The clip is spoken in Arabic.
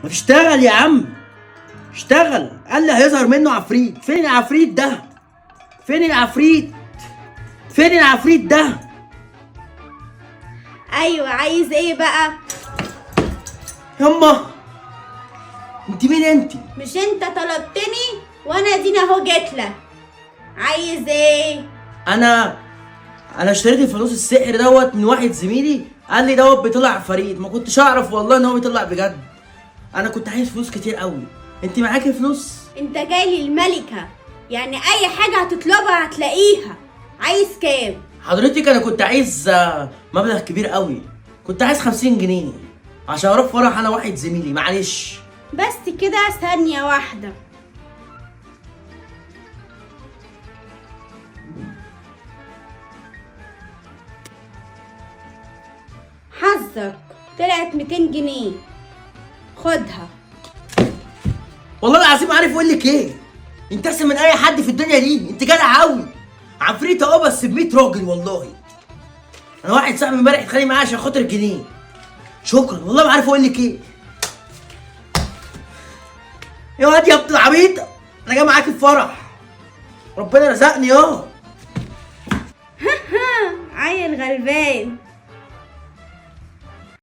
ما تشتغل يا عم، اشتغل. قال لي هيظهر منه عفريت. فين العفريت ده؟ فين العفريت؟ فين العفريت ده؟ ايوه، عايز ايه بقى؟ يما انت مين انت؟ مش انت طلبتني وانا ادينا اهو جيتلك. عايز ايه؟ انا اشتريت الفانوس السحر دوت من واحد زميلي، قال لي دوت بيطلع عفاريت. ما كنتش اعرف والله ان هو بيطلع بجد. انا كنت عايز فلوس كتير قوي. انت معاكي فلوس؟ انت جاي لي الملكة، يعني اي حاجة هتطلبها هتلاقيها. عايز كام؟ حضرتك انا كنت عايز مبلغ كبير قوي. كنت عايز 50 جنيه عشان اروح فرح انا واحد زميلي. معلش. بس كده، ثانية واحدة. حظك طلعت 200 جنيه، خدها. والله العظيم عارف اقول لك ايه؟ انت احسن من اي حد في الدنيا دي. انت جدع قوي. عفريت اهو بس ب 100 راجل والله. انا واحد صاحبي امبارح اتخانق معايا عشان خاطر جنيه. شكرا والله ما عارف اقول لك ايه. يا واد يا ابن العبيط، انا جاي معاك الفرح. ربنا رزقني. عيل غلبان.